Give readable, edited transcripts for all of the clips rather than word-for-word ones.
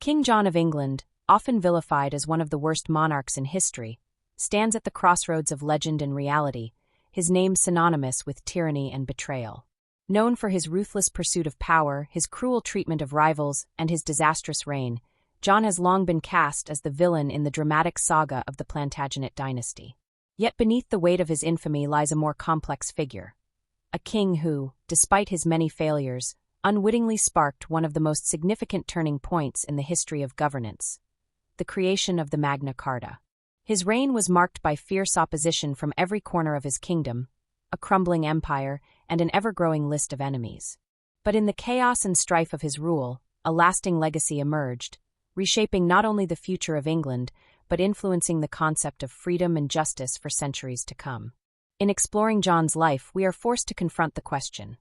King John of England, often vilified as one of the worst monarchs in history, stands at the crossroads of legend and reality, his name synonymous with tyranny and betrayal. Known for his ruthless pursuit of power, his cruel treatment of rivals, and his disastrous reign, John has long been cast as the villain in the dramatic saga of the Plantagenet dynasty. Yet beneath the weight of his infamy lies a more complex figure. A king who, despite his many failures, unwittingly sparked one of the most significant turning points in the history of governance: the creation of the Magna Carta. His reign was marked by fierce opposition from every corner of his kingdom, a crumbling empire, and an ever-growing list of enemies. But in the chaos and strife of his rule, a lasting legacy emerged, reshaping not only the future of England, but influencing the concept of freedom and justice for centuries to come. In exploring John's life, we are forced to confront the question: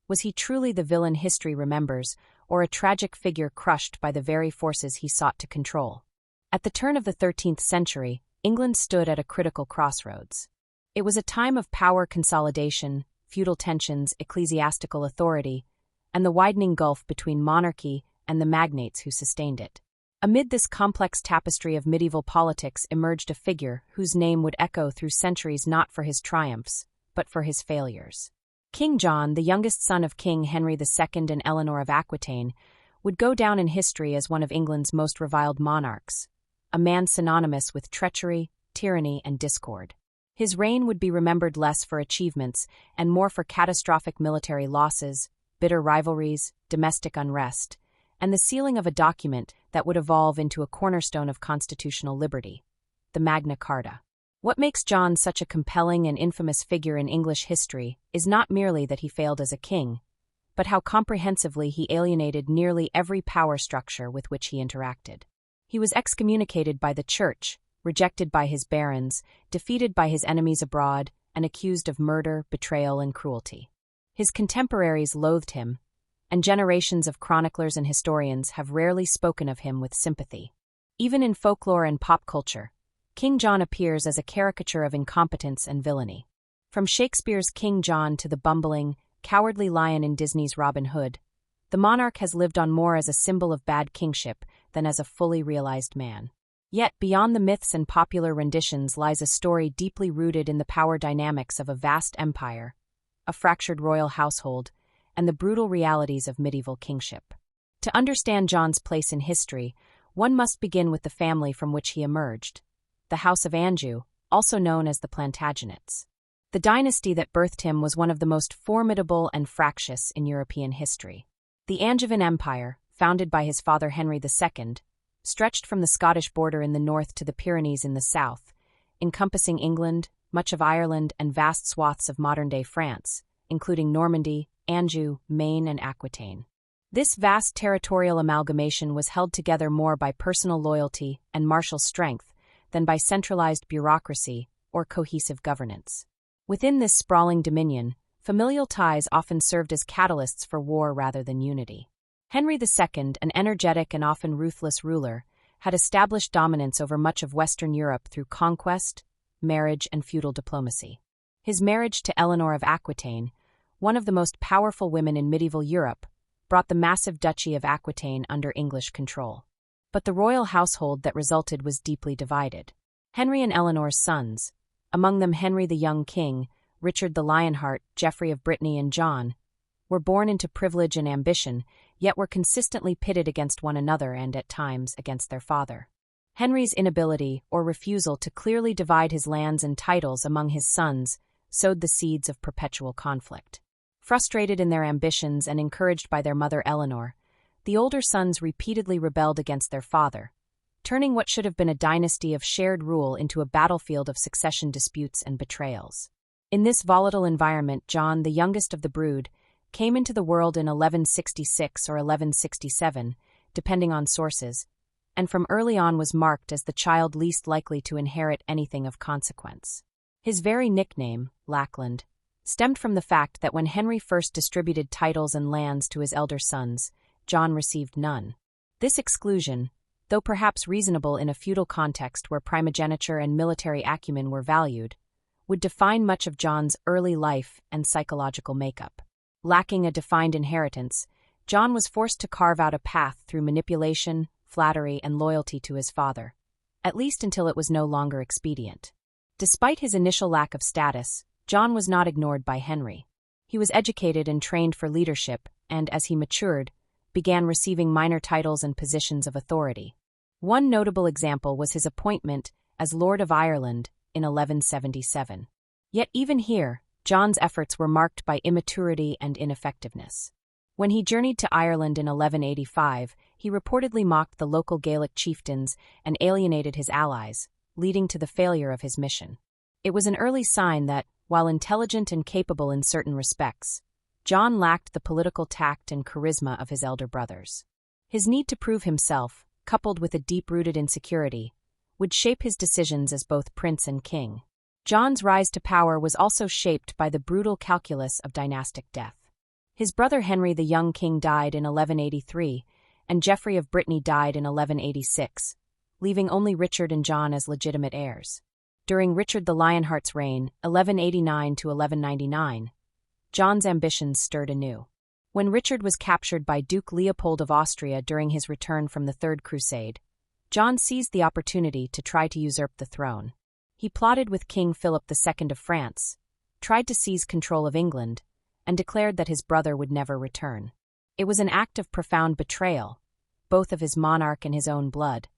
was he truly the villain history remembers, or a tragic figure crushed by the very forces he sought to control? At the turn of the 13th century, England stood at a critical crossroads. It was a time of power consolidation, feudal tensions, ecclesiastical authority, and the widening gulf between monarchy and the magnates who sustained it. Amid this complex tapestry of medieval politics emerged a figure whose name would echo through centuries not for his triumphs, but for his failures. King John, the youngest son of King Henry II and Eleanor of Aquitaine, would go down in history as one of England's most reviled monarchs, a man synonymous with treachery, tyranny, and discord. His reign would be remembered less for achievements and more for catastrophic military losses, bitter rivalries, domestic unrest, and the sealing of a document that would evolve into a cornerstone of constitutional liberty: the Magna Carta. What makes John such a compelling and infamous figure in English history is not merely that he failed as a king, but how comprehensively he alienated nearly every power structure with which he interacted. He was excommunicated by the Church, rejected by his barons, defeated by his enemies abroad, and accused of murder, betrayal, and cruelty. His contemporaries loathed him, and generations of chroniclers and historians have rarely spoken of him with sympathy. Even in folklore and pop culture, King John appears as a caricature of incompetence and villainy. From Shakespeare's King John to the bumbling, cowardly lion in Disney's Robin Hood, the monarch has lived on more as a symbol of bad kingship than as a fully realized man. Yet, beyond the myths and popular renditions lies a story deeply rooted in the power dynamics of a vast empire, a fractured royal household, and the brutal realities of medieval kingship. To understand John's place in history, one must begin with the family from which he emerged: the House of Anjou, also known as the Plantagenets. The dynasty that birthed him was one of the most formidable and fractious in European history. The Angevin Empire, founded by his father Henry II, stretched from the Scottish border in the north to the Pyrenees in the south, encompassing England, much of Ireland, and vast swaths of modern-day France, including Normandy, Anjou, Maine, and Aquitaine. This vast territorial amalgamation was held together more by personal loyalty and martial strength than by centralized bureaucracy or cohesive governance. Within this sprawling dominion, familial ties often served as catalysts for war rather than unity. Henry II, an energetic and often ruthless ruler, had established dominance over much of Western Europe through conquest, marriage, and feudal diplomacy. His marriage to Eleanor of Aquitaine, one of the most powerful women in medieval Europe, brought the massive Duchy of Aquitaine under English control. But the royal household that resulted was deeply divided. Henry and Eleanor's sons, among them Henry the young king, Richard the Lionheart, Geoffrey of Brittany, and John, were born into privilege and ambition, yet were consistently pitted against one another and, at times, against their father. Henry's inability or refusal to clearly divide his lands and titles among his sons sowed the seeds of perpetual conflict. Frustrated in their ambitions and encouraged by their mother Eleanor, the older sons repeatedly rebelled against their father, turning what should have been a dynasty of shared rule into a battlefield of succession disputes and betrayals. In this volatile environment, John, the youngest of the brood, came into the world in 1166 or 1167, depending on sources, and from early on was marked as the child least likely to inherit anything of consequence. His very nickname, Lackland, stemmed from the fact that when Henry first distributed titles and lands to his elder sons, John received none. This exclusion, though perhaps reasonable in a feudal context where primogeniture and military acumen were valued, would define much of John's early life and psychological makeup. Lacking a defined inheritance, John was forced to carve out a path through manipulation, flattery, and loyalty to his father, at least until it was no longer expedient. Despite his initial lack of status, John was not ignored by Henry. He was educated and trained for leadership and, as he matured, began receiving minor titles and positions of authority. One notable example was his appointment as Lord of Ireland in 1177. Yet even here, John's efforts were marked by immaturity and ineffectiveness. When he journeyed to Ireland in 1185, he reportedly mocked the local Gaelic chieftains and alienated his allies, leading to the failure of his mission. It was an early sign that, while intelligent and capable in certain respects, John lacked the political tact and charisma of his elder brothers. His need to prove himself, coupled with a deep-rooted insecurity, would shape his decisions as both prince and king. John's rise to power was also shaped by the brutal calculus of dynastic death. His brother Henry the young king died in 1183, and Geoffrey of Brittany died in 1186, leaving only Richard and John as legitimate heirs. During Richard the Lionheart's reign, 1189 to 1199, John's ambitions stirred anew. When Richard was captured by Duke Leopold of Austria during his return from the Third Crusade, John seized the opportunity to try to usurp the throne. He plotted with King Philip II of France, tried to seize control of England, and declared that his brother would never return. It was an act of profound betrayal, both of his monarch and his own blood,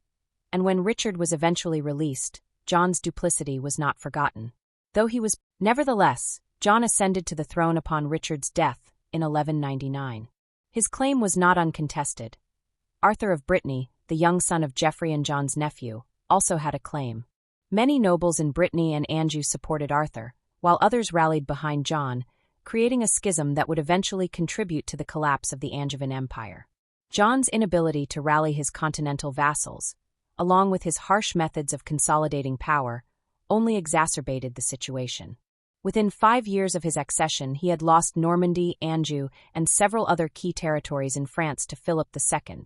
and when Richard was eventually released, John's duplicity was not forgotten. Nevertheless, John ascended to the throne upon Richard's death in 1199. His claim was not uncontested. Arthur of Brittany, the young son of Geoffrey and John's nephew, also had a claim. Many nobles in Brittany and Anjou supported Arthur, while others rallied behind John, creating a schism that would eventually contribute to the collapse of the Angevin Empire. John's inability to rally his continental vassals, along with his harsh methods of consolidating power, only exacerbated the situation. Within 5 years of his accession, he had lost Normandy, Anjou, and several other key territories in France to Philip II,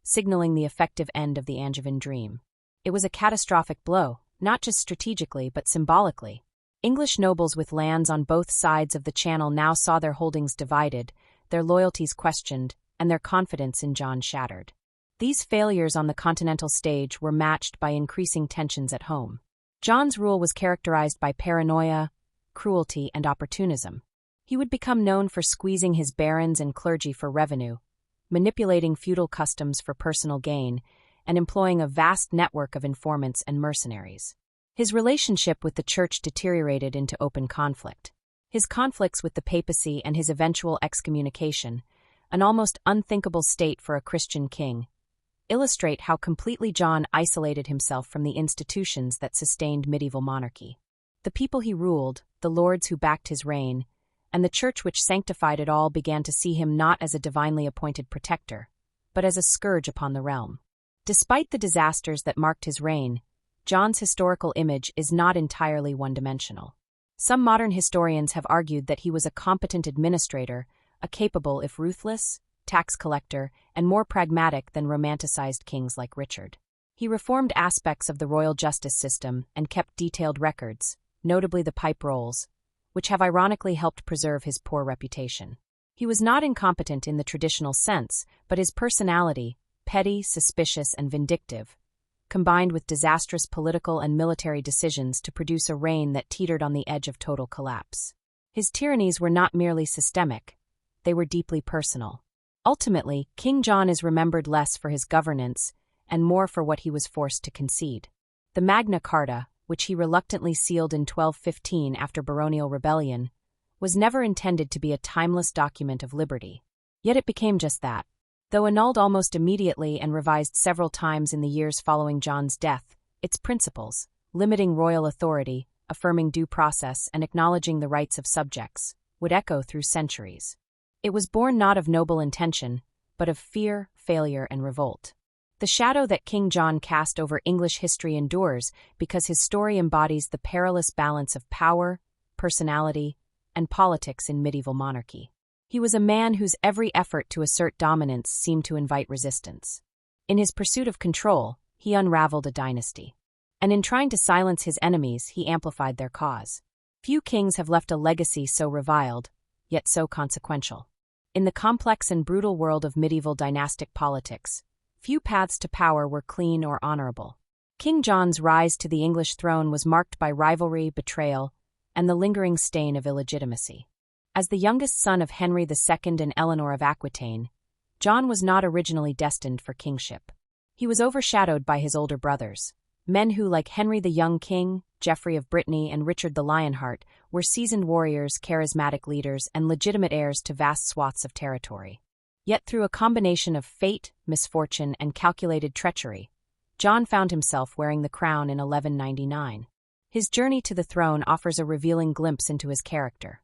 signaling the effective end of the Angevin dream. It was a catastrophic blow, not just strategically but symbolically. English nobles with lands on both sides of the Channel now saw their holdings divided, their loyalties questioned, and their confidence in John shattered. These failures on the continental stage were matched by increasing tensions at home. John's rule was characterized by paranoia, cruelty, and opportunism. He would become known for squeezing his barons and clergy for revenue, manipulating feudal customs for personal gain, and employing a vast network of informants and mercenaries. His relationship with the Church deteriorated into open conflict. His conflicts with the papacy and his eventual excommunication, an almost unthinkable state for a Christian king, illustrate how completely John isolated himself from the institutions that sustained medieval monarchy. The people he ruled, the lords who backed his reign, and the Church which sanctified it all began to see him not as a divinely appointed protector, but as a scourge upon the realm. Despite the disasters that marked his reign, John's historical image is not entirely one-dimensional. Some modern historians have argued that he was a competent administrator, a capable if ruthless tax collector, and more pragmatic than romanticized kings like Richard. He reformed aspects of the royal justice system and kept detailed records, notably the pipe rolls, which have ironically helped preserve his poor reputation. He was not incompetent in the traditional sense, but his personality, petty, suspicious, and vindictive, combined with disastrous political and military decisions to produce a reign that teetered on the edge of total collapse. His tyrannies were not merely systemic, they were deeply personal. Ultimately, King John is remembered less for his governance and more for what he was forced to concede. The Magna Carta, which he reluctantly sealed in 1215 after baronial rebellion, was never intended to be a timeless document of liberty. Yet it became just that. Though annulled almost immediately and revised several times in the years following John's death, its principles, limiting royal authority, affirming due process, and acknowledging the rights of subjects, would echo through centuries. It was born not of noble intention, but of fear, failure, and revolt. The shadow that King John cast over English history endures because his story embodies the perilous balance of power, personality, and politics in medieval monarchy. He was a man whose every effort to assert dominance seemed to invite resistance. In his pursuit of control, he unraveled a dynasty. And in trying to silence his enemies, he amplified their cause. Few kings have left a legacy so reviled, yet so consequential. In the complex and brutal world of medieval dynastic politics, Few paths to power were clean or honorable. King John's rise to the English throne was marked by rivalry, betrayal, and the lingering stain of illegitimacy. As the youngest son of Henry II and Eleanor of Aquitaine, John was not originally destined for kingship. He was overshadowed by his older brothers, men who, like Henry the Young King, Geoffrey of Brittany, and Richard the Lionheart, were seasoned warriors, charismatic leaders, and legitimate heirs to vast swaths of territory. Yet through a combination of fate, misfortune, and calculated treachery, John found himself wearing the crown in 1199. His journey to the throne offers a revealing glimpse into his character.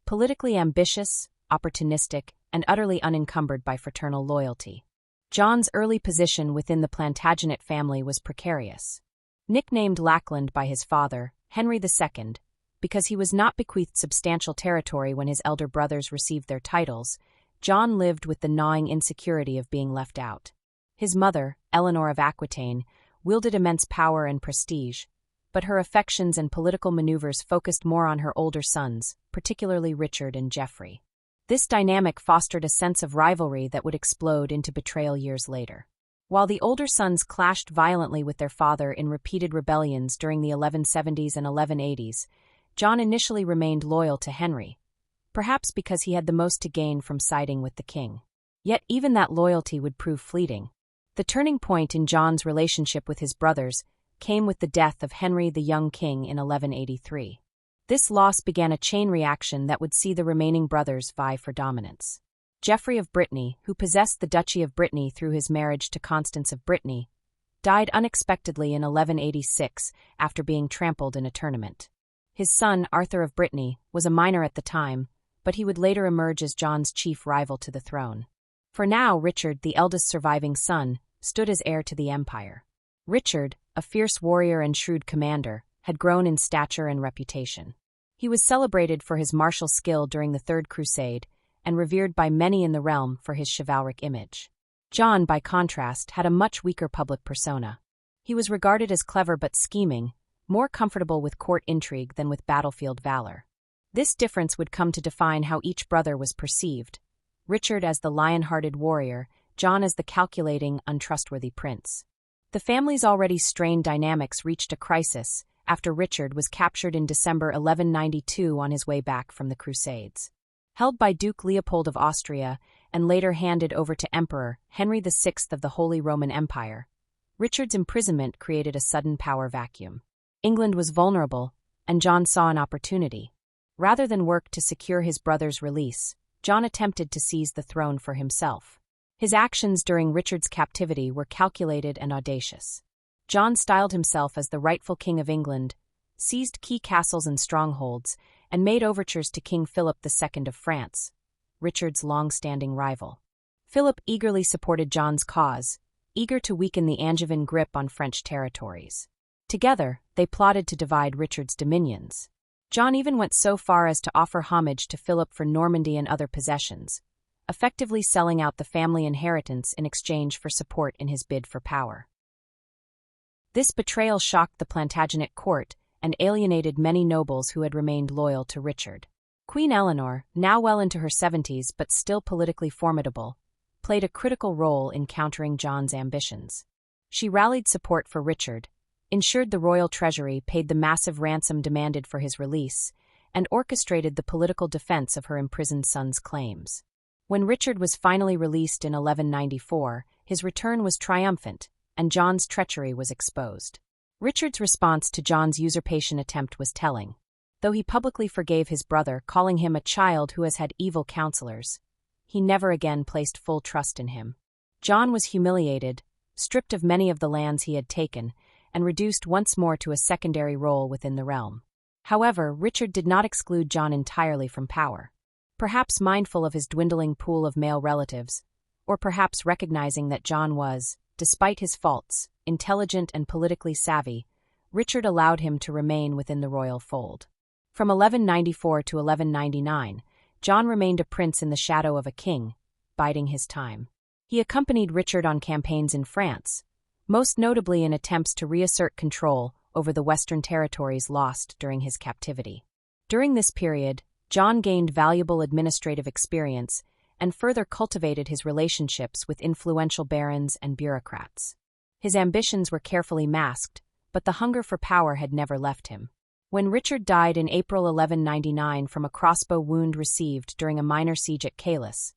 Politically ambitious, opportunistic, and utterly unencumbered by fraternal loyalty, John's early position within the Plantagenet family was precarious. Nicknamed Lackland by his father, Henry II, because he was not bequeathed substantial territory when his elder brothers received their titles, John lived with the gnawing insecurity of being left out. His mother, Eleanor of Aquitaine, wielded immense power and prestige, but her affections and political maneuvers focused more on her older sons, particularly Richard and Geoffrey. This dynamic fostered a sense of rivalry that would explode into betrayal years later. While the older sons clashed violently with their father in repeated rebellions during the 1170s and 1180s, John initially remained loyal to Henry, perhaps because he had the most to gain from siding with the king. Yet even that loyalty would prove fleeting. The turning point in John's relationship with his brothers came with the death of Henry the Young King in 1183. This loss began a chain reaction that would see the remaining brothers vie for dominance. Geoffrey of Brittany, who possessed the Duchy of Brittany through his marriage to Constance of Brittany, died unexpectedly in 1186 after being trampled in a tournament. His son, Arthur of Brittany, was a minor at the time, but he would later emerge as John's chief rival to the throne. For now, Richard, the eldest surviving son, stood as heir to the empire. Richard, a fierce warrior and shrewd commander, had grown in stature and reputation. He was celebrated for his martial skill during the Third Crusade, and revered by many in the realm for his chivalric image. John, by contrast, had a much weaker public persona. He was regarded as clever but scheming, more comfortable with court intrigue than with battlefield valor. This difference would come to define how each brother was perceived, Richard as the lion-hearted warrior, John as the calculating, untrustworthy prince. The family's already strained dynamics reached a crisis after Richard was captured in December 1192 on his way back from the Crusades. Held by Duke Leopold of Austria and later handed over to Emperor Henry VI of the Holy Roman Empire, Richard's imprisonment created a sudden power vacuum. England was vulnerable, and John saw an opportunity. Rather than work to secure his brother's release, John attempted to seize the throne for himself. His actions during Richard's captivity were calculated and audacious. John styled himself as the rightful king of England, seized key castles and strongholds, and made overtures to King Philip II of France, Richard's long-standing rival. Philip eagerly supported John's cause, eager to weaken the Angevin grip on French territories. Together, they plotted to divide Richard's dominions. John even went so far as to offer homage to Philip for Normandy and other possessions, effectively selling out the family inheritance in exchange for support in his bid for power. This betrayal shocked the Plantagenet court and alienated many nobles who had remained loyal to Richard. Queen Eleanor, now well into her 70s but still politically formidable, played a critical role in countering John's ambitions. She rallied support for Richard, ensured the royal treasury paid the massive ransom demanded for his release, and orchestrated the political defense of her imprisoned son's claims. When Richard was finally released in 1194, his return was triumphant, and John's treachery was exposed. Richard's response to John's usurpation attempt was telling. Though he publicly forgave his brother, calling him a child who has had evil counselors, he never again placed full trust in him. John was humiliated, stripped of many of the lands he had taken, and reduced once more to a secondary role within the realm. However, Richard did not exclude John entirely from power. Perhaps mindful of his dwindling pool of male relatives, or perhaps recognizing that John was, despite his faults, intelligent and politically savvy, Richard allowed him to remain within the royal fold. From 1194 to 1199, John remained a prince in the shadow of a king, biding his time. He accompanied Richard on campaigns in France, most notably in attempts to reassert control over the western territories lost during his captivity. During this period, John gained valuable administrative experience and further cultivated his relationships with influential barons and bureaucrats. His ambitions were carefully masked, but the hunger for power had never left him. When Richard died in April 1199 from a crossbow wound received during a minor siege at Calais,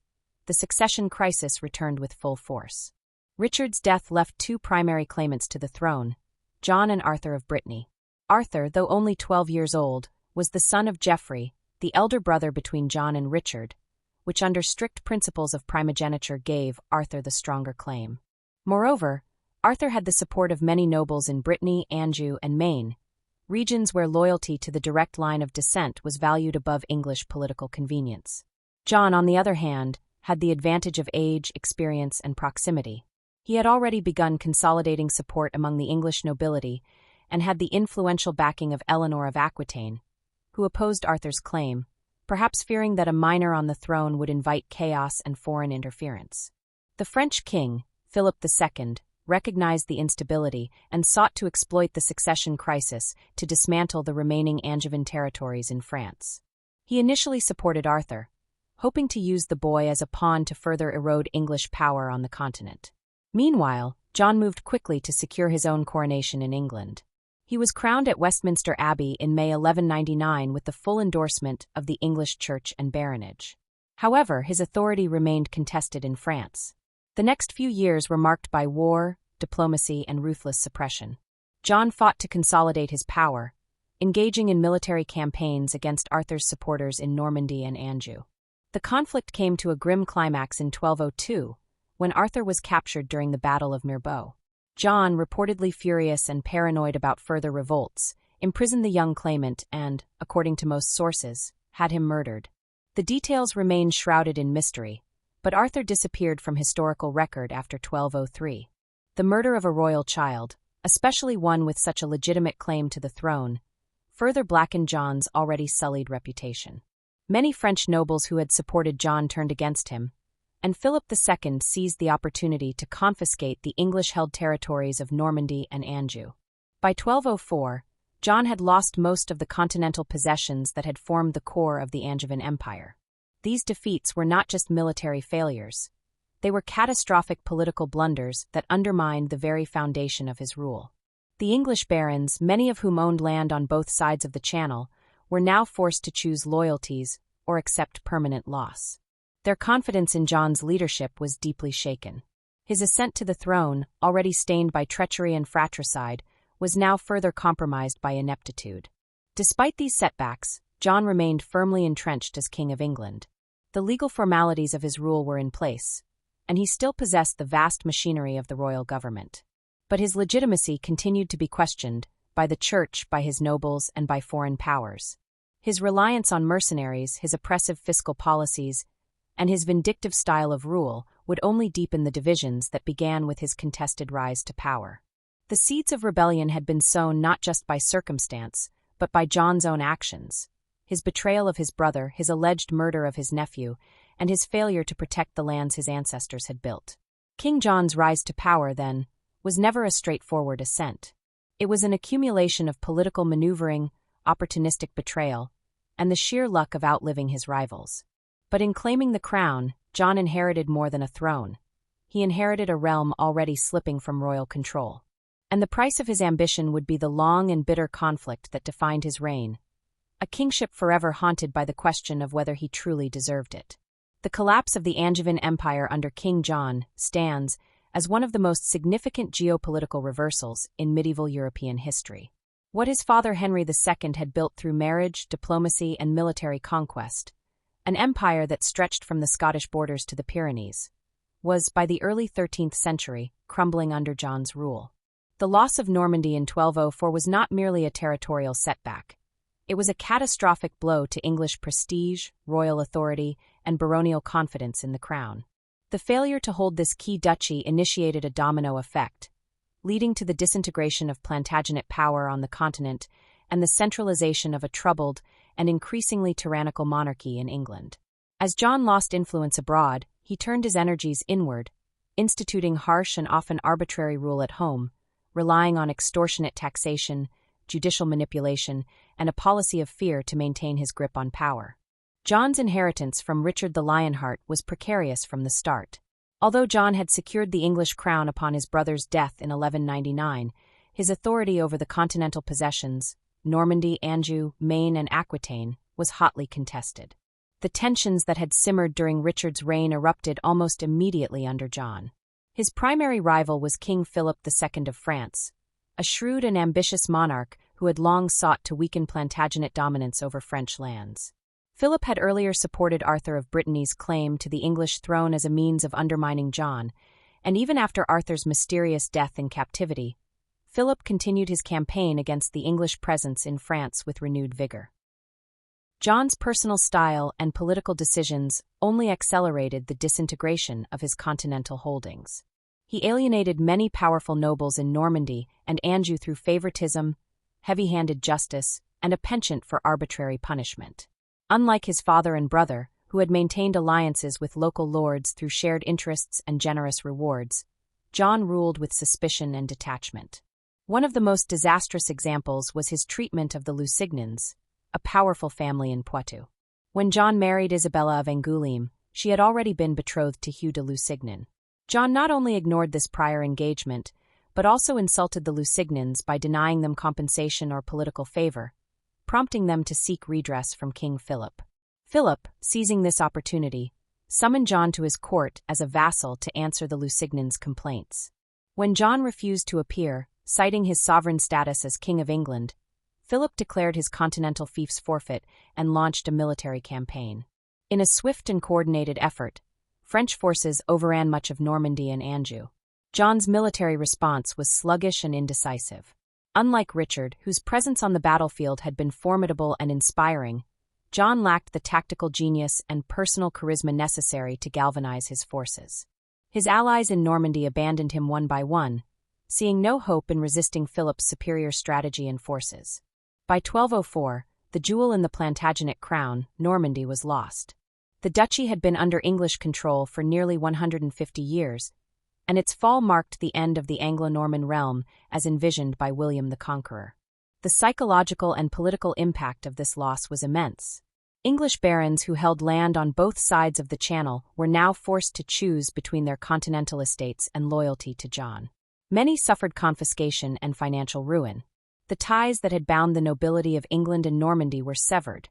the succession crisis returned with full force. Richard's death left two primary claimants to the throne, John and Arthur of Brittany. Arthur, though only 12 years old, was the son of Geoffrey, the elder brother between John and Richard, which under strict principles of primogeniture gave Arthur the stronger claim. Moreover, Arthur had the support of many nobles in Brittany, Anjou, and Maine, regions where loyalty to the direct line of descent was valued above English political convenience. John, on the other hand, had the advantage of age, experience, and proximity. He had already begun consolidating support among the English nobility and had the influential backing of Eleanor of Aquitaine, who opposed Arthur's claim, perhaps fearing that a minor on the throne would invite chaos and foreign interference. The French king, Philip II, recognized the instability and sought to exploit the succession crisis to dismantle the remaining Angevin territories in France. He initially supported Arthur, hoping to use the boy as a pawn to further erode English power on the continent. Meanwhile, John moved quickly to secure his own coronation in England. He was crowned at Westminster Abbey in May 1199 with the full endorsement of the English church and baronage. However, his authority remained contested in France. The next few years were marked by war, diplomacy, and ruthless suppression. John fought to consolidate his power, engaging in military campaigns against Arthur's supporters in Normandy and Anjou. The conflict came to a grim climax in 1202, when Arthur was captured during the Battle of Mirbeau. John, reportedly furious and paranoid about further revolts, imprisoned the young claimant and, according to most sources, had him murdered. The details remain shrouded in mystery, but Arthur disappeared from historical record after 1203. The murder of a royal child, especially one with such a legitimate claim to the throne, further blackened John's already sullied reputation. Many French nobles who had supported John turned against him, and Philip II seized the opportunity to confiscate the English-held territories of Normandy and Anjou. By 1204, John had lost most of the continental possessions that had formed the core of the Angevin Empire. These defeats were not just military failures. They were catastrophic political blunders that undermined the very foundation of his rule. The English barons, many of whom owned land on both sides of the Channel, were now forced to choose loyalties or accept permanent loss. Their confidence in John's leadership was deeply shaken. His ascent to the throne, already stained by treachery and fratricide, was now further compromised by ineptitude. Despite these setbacks, John remained firmly entrenched as King of England. The legal formalities of his rule were in place, and he still possessed the vast machinery of the royal government. But his legitimacy continued to be questioned, by the church, by his nobles, and by foreign powers. His reliance on mercenaries, his oppressive fiscal policies, and his vindictive style of rule would only deepen the divisions that began with his contested rise to power. The seeds of rebellion had been sown not just by circumstance, but by John's own actions. His betrayal of his brother, his alleged murder of his nephew, and his failure to protect the lands his ancestors had built. King John's rise to power, then, was never a straightforward ascent. It was an accumulation of political maneuvering, opportunistic betrayal, and the sheer luck of outliving his rivals. But in claiming the crown, John inherited more than a throne. He inherited a realm already slipping from royal control. And the price of his ambition would be the long and bitter conflict that defined his reign, a kingship forever haunted by the question of whether he truly deserved it. The collapse of the Angevin Empire under King John stands as one of the most significant geopolitical reversals in medieval European history. What his father Henry II had built through marriage, diplomacy, and military conquest, an empire that stretched from the Scottish borders to the Pyrenees, was, by the early 13th century, crumbling under John's rule. The loss of Normandy in 1204 was not merely a territorial setback. It was a catastrophic blow to English prestige, royal authority, and baronial confidence in the crown. The failure to hold this key duchy initiated a domino effect, leading to the disintegration of Plantagenet power on the continent and the centralization of a troubled and increasingly tyrannical monarchy in England. As John lost influence abroad, he turned his energies inward, instituting harsh and often arbitrary rule at home, relying on extortionate taxation, judicial manipulation, and a policy of fear to maintain his grip on power. John's inheritance from Richard the Lionheart was precarious from the start. Although John had secured the English crown upon his brother's death in 1199, his authority over the continental possessions, Normandy, Anjou, Maine, and Aquitaine, was hotly contested. The tensions that had simmered during Richard's reign erupted almost immediately under John. His primary rival was King Philip II of France, a shrewd and ambitious monarch who had long sought to weaken Plantagenet dominance over French lands. Philip had earlier supported Arthur of Brittany's claim to the English throne as a means of undermining John, and even after Arthur's mysterious death in captivity, Philip continued his campaign against the English presence in France with renewed vigor. John's personal style and political decisions only accelerated the disintegration of his continental holdings. He alienated many powerful nobles in Normandy and Anjou through favoritism, heavy-handed justice, and a penchant for arbitrary punishment. Unlike his father and brother, who had maintained alliances with local lords through shared interests and generous rewards, John ruled with suspicion and detachment. One of the most disastrous examples was his treatment of the Lusignans, a powerful family in Poitou. When John married Isabella of Angoulême, she had already been betrothed to Hugh de Lusignan. John not only ignored this prior engagement, but also insulted the Lusignans by denying them compensation or political favor, prompting them to seek redress from King Philip. Philip, seizing this opportunity, summoned John to his court as a vassal to answer the Lusignans' complaints. When John refused to appear, citing his sovereign status as King of England, Philip declared his continental fiefs forfeit and launched a military campaign. In a swift and coordinated effort, French forces overran much of Normandy and Anjou. John's military response was sluggish and indecisive. Unlike Richard, whose presence on the battlefield had been formidable and inspiring, John lacked the tactical genius and personal charisma necessary to galvanize his forces. His allies in Normandy abandoned him one by one, seeing no hope in resisting Philip's superior strategy and forces. By 1204, the jewel in the Plantagenet crown, Normandy, was lost. The duchy had been under English control for nearly 150 years, and its fall marked the end of the Anglo-Norman realm as envisioned by William the Conqueror. The psychological and political impact of this loss was immense. English barons who held land on both sides of the Channel were now forced to choose between their continental estates and loyalty to John. Many suffered confiscation and financial ruin. The ties that had bound the nobility of England and Normandy were severed,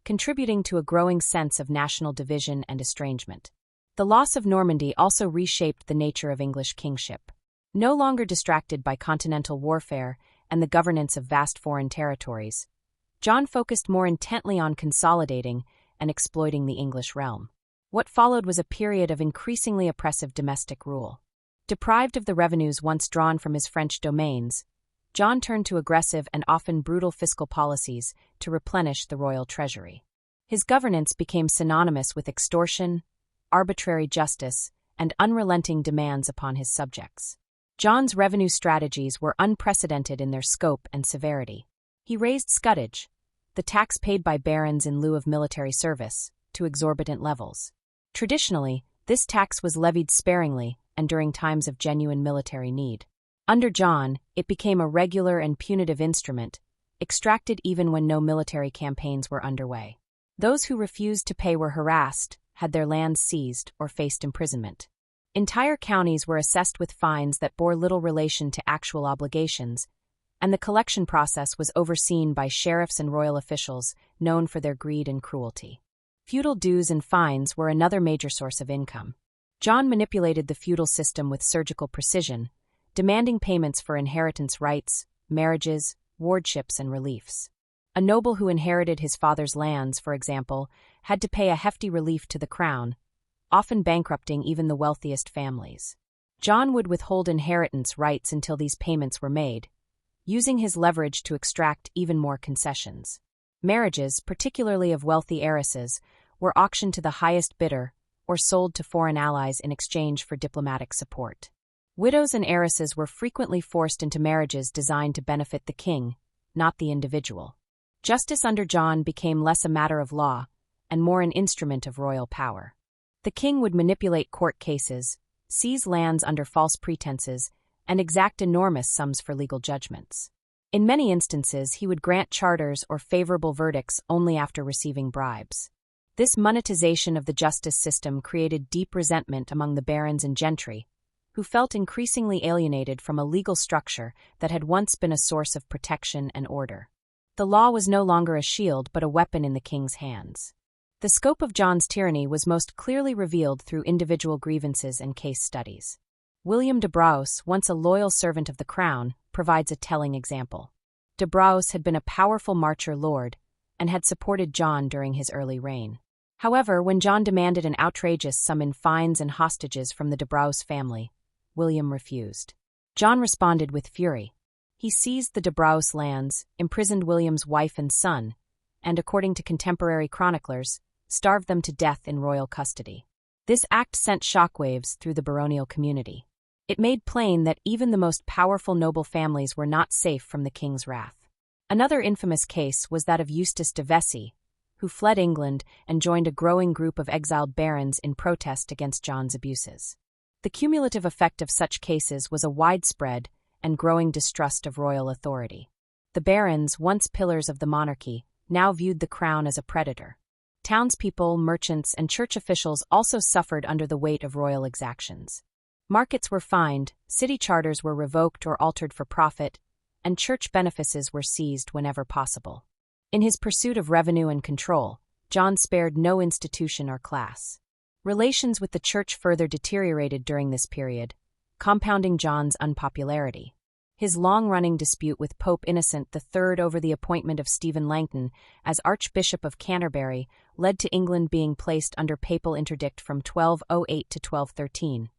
contributing to a growing sense of national division and estrangement. The loss of Normandy also reshaped the nature of English kingship. No longer distracted by continental warfare and the governance of vast foreign territories, John focused more intently on consolidating and exploiting the English realm. What followed was a period of increasingly oppressive domestic rule. Deprived of the revenues once drawn from his French domains, John turned to aggressive and often brutal fiscal policies to replenish the royal treasury. His governance became synonymous with extortion, arbitrary justice, and unrelenting demands upon his subjects. John's revenue strategies were unprecedented in their scope and severity. He raised scutage, the tax paid by barons in lieu of military service, to exorbitant levels. Traditionally, this tax was levied sparingly and during times of genuine military need. Under John, it became a regular and punitive instrument, extracted even when no military campaigns were underway. Those who refused to pay were harassed, had their lands seized, or faced imprisonment. Entire counties were assessed with fines that bore little relation to actual obligations, and the collection process was overseen by sheriffs and royal officials known for their greed and cruelty. Feudal dues and fines were another major source of income. John manipulated the feudal system with surgical precision, demanding payments for inheritance rights, marriages, wardships, and reliefs. A noble who inherited his father's lands, for example, had to pay a hefty relief to the crown, often bankrupting even the wealthiest families. John would withhold inheritance rights until these payments were made, using his leverage to extract even more concessions. Marriages, particularly of wealthy heiresses, were auctioned to the highest bidder or sold to foreign allies in exchange for diplomatic support. Widows and heiresses were frequently forced into marriages designed to benefit the king, not the individual. Justice under John became less a matter of law and more an instrument of royal power. The king would manipulate court cases, seize lands under false pretenses, and exact enormous sums for legal judgments. In many instances, he would grant charters or favorable verdicts only after receiving bribes. This monetization of the justice system created deep resentment among the barons and gentry, who felt increasingly alienated from a legal structure that had once been a source of protection and order. The law was no longer a shield but a weapon in the king's hands. The scope of John's tyranny was most clearly revealed through individual grievances and case studies. William de Braos, once a loyal servant of the crown, provides a telling example. De Braos had been a powerful marcher lord and had supported John during his early reign. However, when John demanded an outrageous sum in fines and hostages from the de Braos family, William refused. John responded with fury. He seized the de Braos lands, imprisoned William's wife and son, and, according to contemporary chroniclers, starved them to death in royal custody. This act sent shockwaves through the baronial community. It made plain that even the most powerful noble families were not safe from the king's wrath. Another infamous case was that of Eustace de Vesey, who fled England and joined a growing group of exiled barons in protest against John's abuses. The cumulative effect of such cases was a widespread and growing distrust of royal authority. The barons, once pillars of the monarchy, now viewed the crown as a predator. Townspeople, merchants, and church officials also suffered under the weight of royal exactions. Markets were fined, city charters were revoked or altered for profit, and church benefices were seized whenever possible. In his pursuit of revenue and control, John spared no institution or class. Relations with the church further deteriorated during this period, compounding John's unpopularity. His long-running dispute with Pope Innocent III over the appointment of Stephen Langton as Archbishop of Canterbury led to England being placed under papal interdict from 1208 to 1213,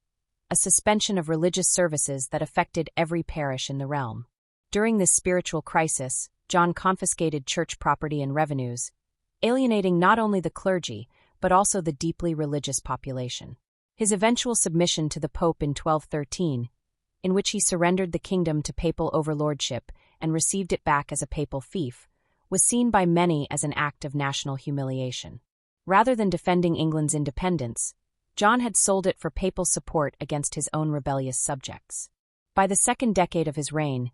a suspension of religious services that affected every parish in the realm. During this spiritual crisis, John confiscated church property and revenues, alienating not only the clergy, but also the deeply religious population. His eventual submission to the Pope in 1213, in which he surrendered the kingdom to papal overlordship and received it back as a papal fief, was seen by many as an act of national humiliation. Rather than defending England's independence, John had sold it for papal support against his own rebellious subjects. By the second decade of his reign,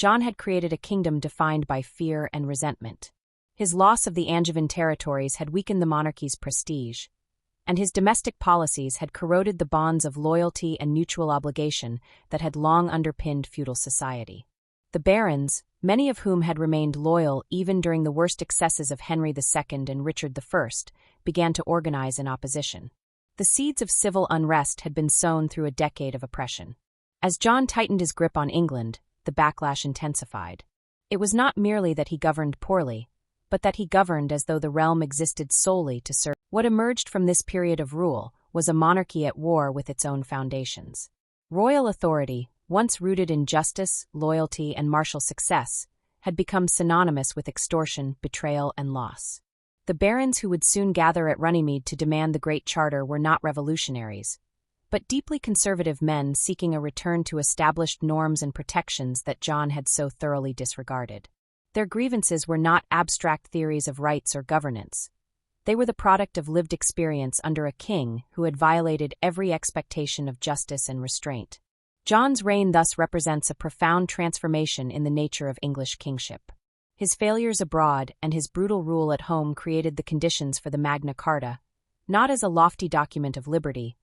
John had created a kingdom defined by fear and resentment. His loss of the Angevin territories had weakened the monarchy's prestige, and his domestic policies had corroded the bonds of loyalty and mutual obligation that had long underpinned feudal society. The barons, many of whom had remained loyal even during the worst excesses of Henry II and Richard I, began to organize in opposition. The seeds of civil unrest had been sown through a decade of oppression. As John tightened his grip on England, the backlash intensified. It was not merely that he governed poorly, but that he governed as though the realm existed solely to serve. What emerged from this period of rule was a monarchy at war with its own foundations. Royal authority, once rooted in justice, loyalty, and martial success, had become synonymous with extortion, betrayal, and loss. The barons who would soon gather at Runnymede to demand the Great Charter were not revolutionaries, but deeply conservative men seeking a return to established norms and protections that John had so thoroughly disregarded. Their grievances were not abstract theories of rights or governance. They were the product of lived experience under a king who had violated every expectation of justice and restraint. John's reign thus represents a profound transformation in the nature of English kingship. His failures abroad and his brutal rule at home created the conditions for the Magna Carta, not as a lofty document of liberty,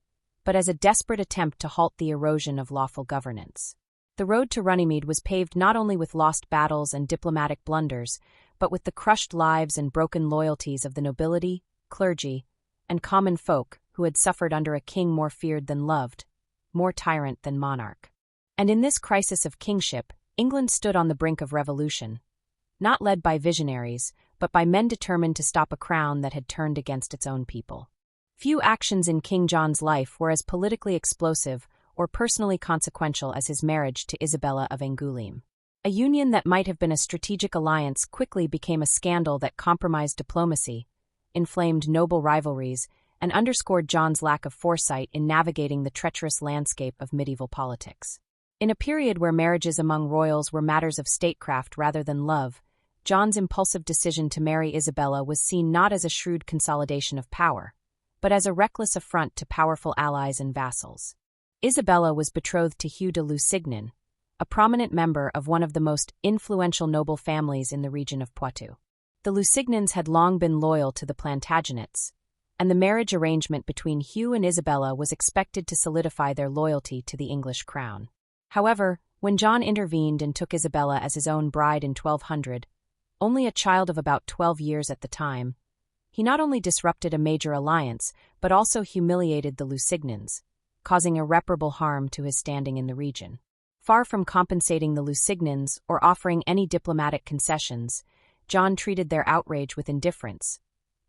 but as a desperate attempt to halt the erosion of lawful governance. The road to Runnymede was paved not only with lost battles and diplomatic blunders, but with the crushed lives and broken loyalties of the nobility, clergy, and common folk who had suffered under a king more feared than loved, more tyrant than monarch. And in this crisis of kingship, England stood on the brink of revolution, not led by visionaries, but by men determined to stop a crown that had turned against its own people. Few actions in King John's life were as politically explosive or personally consequential as his marriage to Isabella of Angoulême. A union that might have been a strategic alliance quickly became a scandal that compromised diplomacy, inflamed noble rivalries, and underscored John's lack of foresight in navigating the treacherous landscape of medieval politics. In a period where marriages among royals were matters of statecraft rather than love, John's impulsive decision to marry Isabella was seen not as a shrewd consolidation of power, but as a reckless affront to powerful allies and vassals. Isabella was betrothed to Hugh de Lusignan, a prominent member of one of the most influential noble families in the region of Poitou. The Lusignans had long been loyal to the Plantagenets, and the marriage arrangement between Hugh and Isabella was expected to solidify their loyalty to the English crown. However, when John intervened and took Isabella as his own bride in 1200, only a child of about 12 years at the time, he not only disrupted a major alliance but also humiliated the Lusignans, causing irreparable harm to his standing in the region. Far from compensating the Lusignans or offering any diplomatic concessions, John treated their outrage with indifference,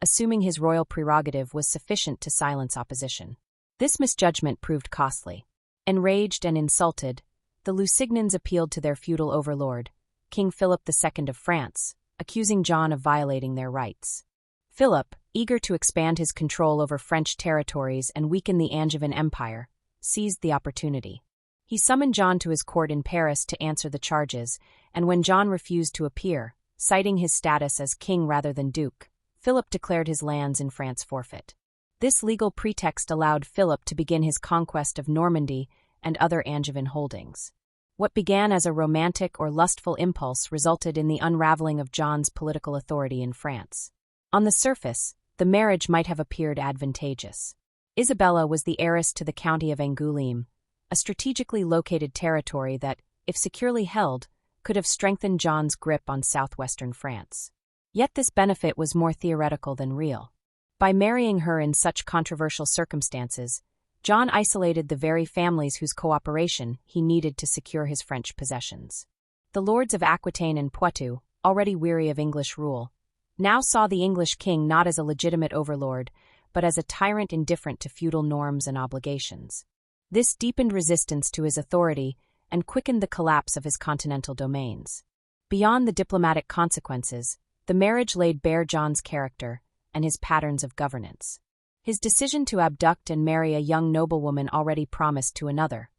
assuming his royal prerogative was sufficient to silence opposition. This misjudgment proved costly. Enraged and insulted, the Lusignans appealed to their feudal overlord, King Philip II of France, accusing John of violating their rights. Philip, eager to expand his control over French territories and weaken the Angevin Empire, seized the opportunity. He summoned John to his court in Paris to answer the charges, and when John refused to appear, citing his status as king rather than duke, Philip declared his lands in France forfeit. This legal pretext allowed Philip to begin his conquest of Normandy and other Angevin holdings. What began as a romantic or lustful impulse resulted in the unraveling of John's political authority in France. On the surface, the marriage might have appeared advantageous. Isabella was the heiress to the county of Angoulême, a strategically located territory that, if securely held, could have strengthened John's grip on southwestern France. Yet this benefit was more theoretical than real. By marrying her in such controversial circumstances, John isolated the very families whose cooperation he needed to secure his French possessions. The lords of Aquitaine and Poitou, already weary of English rule, now saw the English king not as a legitimate overlord, but as a tyrant indifferent to feudal norms and obligations. This deepened resistance to his authority and quickened the collapse of his continental domains. Beyond the diplomatic consequences, the marriage laid bare John's character and his patterns of governance. His decision to abduct and marry a young noblewoman already promised to another,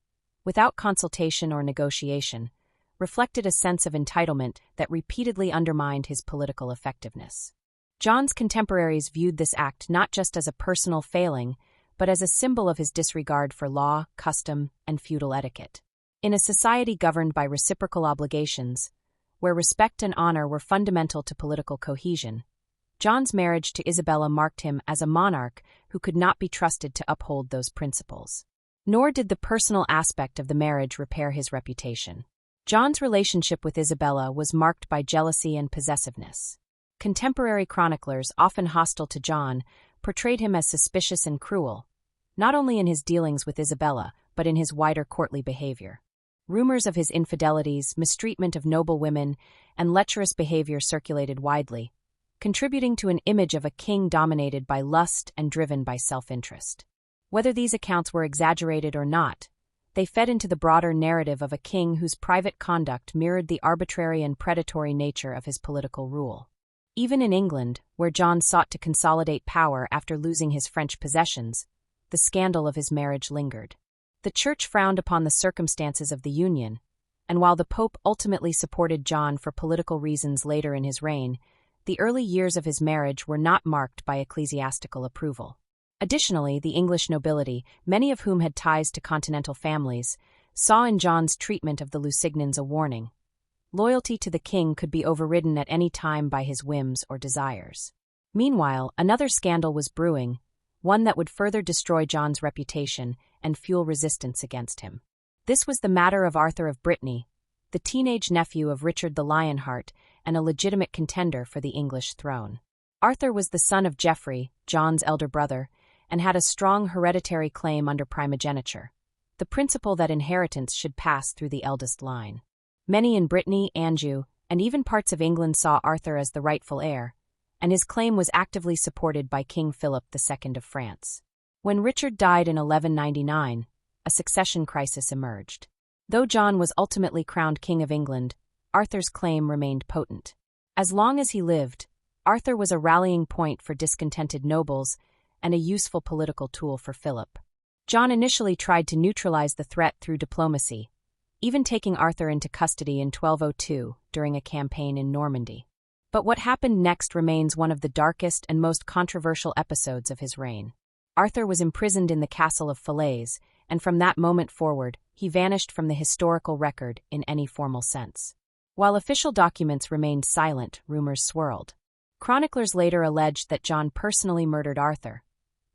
without consultation or negotiation, reflected a sense of entitlement that repeatedly undermined his political effectiveness. John's contemporaries viewed this act not just as a personal failing, but as a symbol of his disregard for law, custom, and feudal etiquette. In a society governed by reciprocal obligations, where respect and honor were fundamental to political cohesion, John's marriage to Isabella marked him as a monarch who could not be trusted to uphold those principles. Nor did the personal aspect of the marriage repair his reputation. John's relationship with Isabella was marked by jealousy and possessiveness. Contemporary chroniclers, often hostile to John, portrayed him as suspicious and cruel, not only in his dealings with Isabella, but in his wider courtly behavior. Rumors of his infidelities, mistreatment of noble women, and lecherous behavior circulated widely, contributing to an image of a king dominated by lust and driven by self-interest. Whether these accounts were exaggerated or not, they fed into the broader narrative of a king whose private conduct mirrored the arbitrary and predatory nature of his political rule. Even in England, where John sought to consolidate power after losing his French possessions, the scandal of his marriage lingered. The Church frowned upon the circumstances of the union, and while the Pope ultimately supported John for political reasons later in his reign, the early years of his marriage were not marked by ecclesiastical approval. Additionally, the English nobility, many of whom had ties to continental families, saw in John's treatment of the Lusignans a warning. Loyalty to the king could be overridden at any time by his whims or desires. Meanwhile, another scandal was brewing, one that would further destroy John's reputation and fuel resistance against him. This was the matter of Arthur of Brittany, the teenage nephew of Richard the Lionheart and a legitimate contender for the English throne. Arthur was the son of Geoffrey, John's elder brother, and had a strong hereditary claim under primogeniture, the principle that inheritance should pass through the eldest line. Many in Brittany, Anjou, and even parts of England saw Arthur as the rightful heir, and his claim was actively supported by King Philip II of France. When Richard died in 1199, a succession crisis emerged. Though John was ultimately crowned King of England, Arthur's claim remained potent. As long as he lived, Arthur was a rallying point for discontented nobles and a useful political tool for Philip. John initially tried to neutralize the threat through diplomacy, even taking Arthur into custody in 1202 during a campaign in Normandy. But what happened next remains one of the darkest and most controversial episodes of his reign. Arthur was imprisoned in the castle of Falaise, and from that moment forward, he vanished from the historical record in any formal sense. While official documents remained silent, rumors swirled. Chroniclers later alleged that John personally murdered Arthur,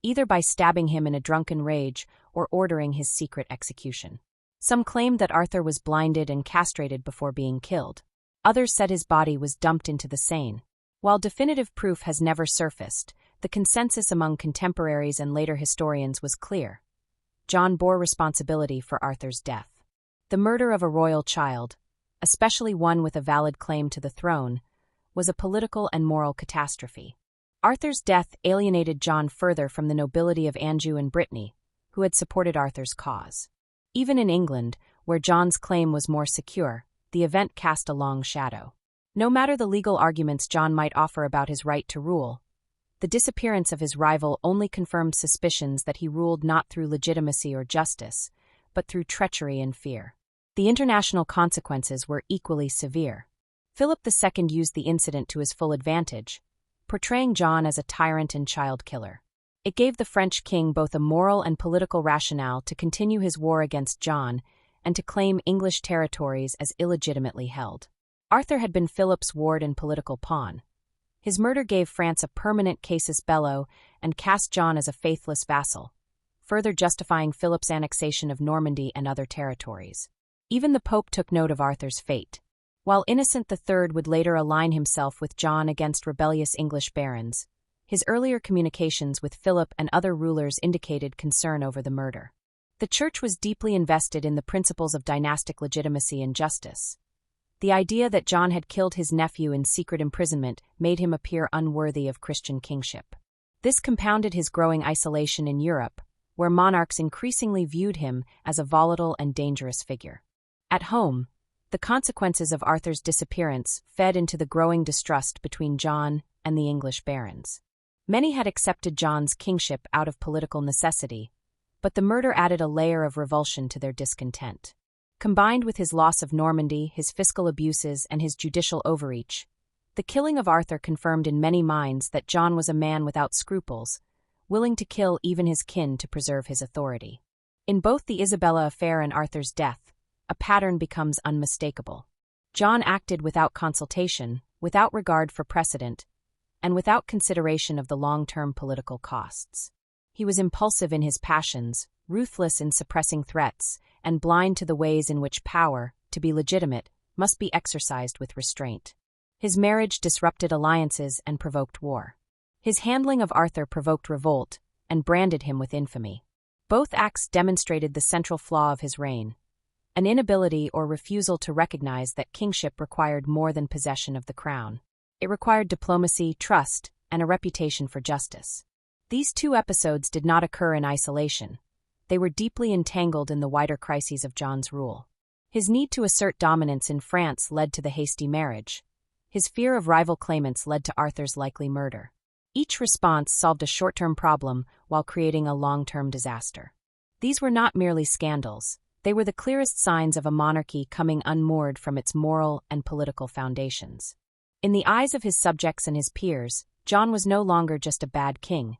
either by stabbing him in a drunken rage or ordering his secret execution. Some claimed that Arthur was blinded and castrated before being killed. Others said his body was dumped into the Seine. While definitive proof has never surfaced, the consensus among contemporaries and later historians was clear. John bore responsibility for Arthur's death. The murder of a royal child, especially one with a valid claim to the throne, was a political and moral catastrophe. Arthur's death alienated John further from the nobility of Anjou and Brittany, who had supported Arthur's cause. Even in England, where John's claim was more secure, the event cast a long shadow. No matter the legal arguments John might offer about his right to rule, the disappearance of his rival only confirmed suspicions that he ruled not through legitimacy or justice, but through treachery and fear. The international consequences were equally severe. Philip II used the incident to his full advantage, portraying John as a tyrant and child killer. It gave the French king both a moral and political rationale to continue his war against John and to claim English territories as illegitimately held. Arthur had been Philip's ward and political pawn. His murder gave France a permanent casus belli and cast John as a faithless vassal, further justifying Philip's annexation of Normandy and other territories. Even the Pope took note of Arthur's fate. While Innocent III would later align himself with John against rebellious English barons, his earlier communications with Philip and other rulers indicated concern over the murder. The Church was deeply invested in the principles of dynastic legitimacy and justice. The idea that John had killed his nephew in secret imprisonment made him appear unworthy of Christian kingship. This compounded his growing isolation in Europe, where monarchs increasingly viewed him as a volatile and dangerous figure. At home, the consequences of Arthur's disappearance fed into the growing distrust between John and the English barons. Many had accepted John's kingship out of political necessity, but the murder added a layer of revulsion to their discontent. Combined with his loss of Normandy, his fiscal abuses, and his judicial overreach, the killing of Arthur confirmed in many minds that John was a man without scruples, willing to kill even his kin to preserve his authority. In both the Isabella affair and Arthur's death, a pattern becomes unmistakable. John acted without consultation, without regard for precedent, and without consideration of the long-term political costs. He was impulsive in his passions, ruthless in suppressing threats, and blind to the ways in which power, to be legitimate, must be exercised with restraint. His marriage disrupted alliances and provoked war. His handling of Arthur provoked revolt and branded him with infamy. Both acts demonstrated the central flaw of his reign, an inability or refusal to recognize that kingship required more than possession of the crown. It required diplomacy, trust, and a reputation for justice. These two episodes did not occur in isolation. They were deeply entangled in the wider crises of John's rule. His need to assert dominance in France led to the hasty marriage. His fear of rival claimants led to Arthur's likely murder. Each response solved a short-term problem while creating a long-term disaster. These were not merely scandals. They were the clearest signs of a monarchy coming unmoored from its moral and political foundations. In the eyes of his subjects and his peers, John was no longer just a bad king.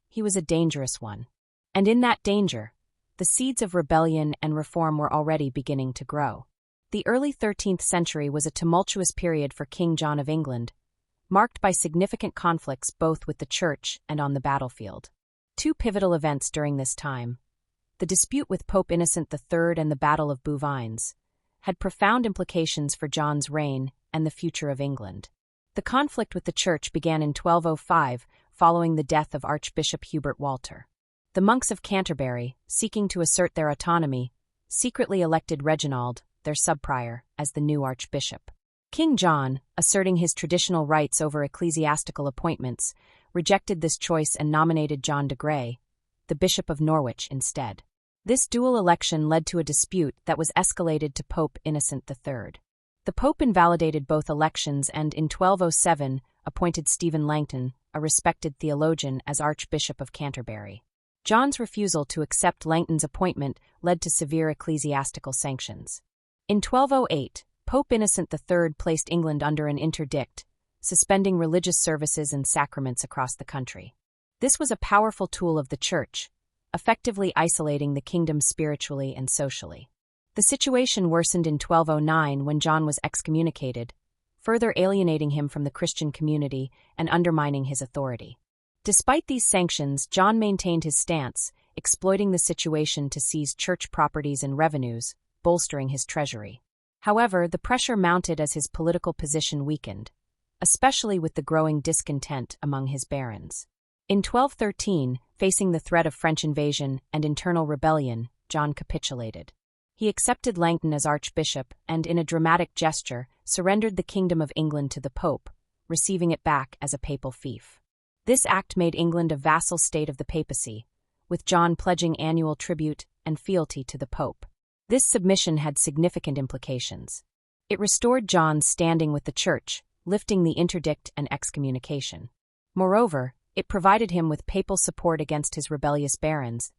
He was a dangerous one. And in that danger, the seeds of rebellion and reform were already beginning to grow. The early 13th century was a tumultuous period for King John of England, marked by significant conflicts both with the Church and on the battlefield. Two pivotal events during this time, the dispute with Pope Innocent III and the Battle of Bouvines, had profound implications for John's reign and the future of England. The conflict with the Church began in 1205 following the death of Archbishop Hubert Walter. The monks of Canterbury, seeking to assert their autonomy, secretly elected Reginald, their subprior, as the new archbishop. King John, asserting his traditional rights over ecclesiastical appointments, rejected this choice and nominated John de Grey, the Bishop of Norwich, instead. This dual election led to a dispute that was escalated to Pope Innocent III. The Pope invalidated both elections and, in 1207, appointed Stephen Langton, a respected theologian, as Archbishop of Canterbury. John's refusal to accept Langton's appointment led to severe ecclesiastical sanctions. In 1208, Pope Innocent III placed England under an interdict, suspending religious services and sacraments across the country. This was a powerful tool of the Church, effectively isolating the kingdom spiritually and socially. The situation worsened in 1209 when John was excommunicated, further alienating him from the Christian community and undermining his authority. Despite these sanctions, John maintained his stance, exploiting the situation to seize church properties and revenues, bolstering his treasury. However, the pressure mounted as his political position weakened, especially with the growing discontent among his barons. In 1213, facing the threat of French invasion and internal rebellion, John capitulated. He accepted Langton as archbishop and, in a dramatic gesture, surrendered the Kingdom of England to the Pope, receiving it back as a papal fief. This act made England a vassal state of the papacy, with John pledging annual tribute and fealty to the Pope. This submission had significant implications. It restored John's standing with the Church, lifting the interdict and excommunication. Moreover, it provided him with papal support against his rebellious barons,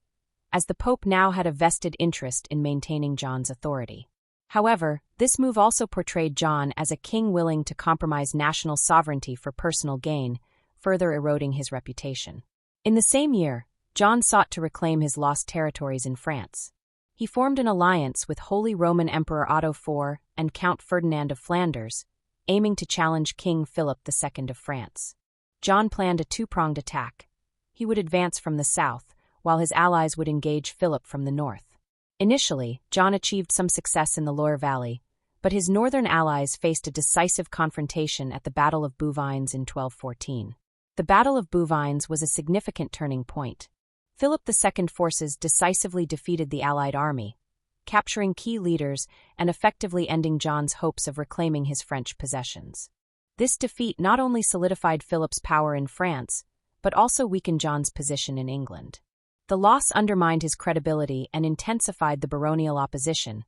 as the Pope now had a vested interest in maintaining John's authority. However, this move also portrayed John as a king willing to compromise national sovereignty for personal gain, further eroding his reputation. In the same year, John sought to reclaim his lost territories in France. He formed an alliance with Holy Roman Emperor Otto IV and Count Ferdinand of Flanders, aiming to challenge King Philip II of France. John planned a two-pronged attack. He would advance from the south, while his allies would engage Philip from the north. Initially, John achieved some success in the Loire Valley, but his northern allies faced a decisive confrontation at the Battle of Bouvines in 1214. The Battle of Bouvines was a significant turning point. Philip II's forces decisively defeated the Allied army, capturing key leaders and effectively ending John's hopes of reclaiming his French possessions. This defeat not only solidified Philip's power in France, but also weakened John's position in England. The loss undermined his credibility and intensified the baronial opposition,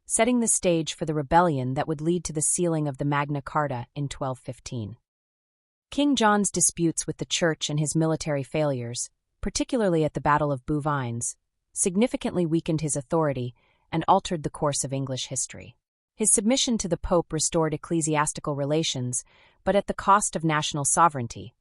setting the stage for the rebellion that would lead to the sealing of the Magna Carta in 1215. King John's disputes with the Church and his military failures, particularly at the Battle of Bouvines, significantly weakened his authority and altered the course of English history. His submission to the Pope restored ecclesiastical relations, but at the cost of national sovereignty,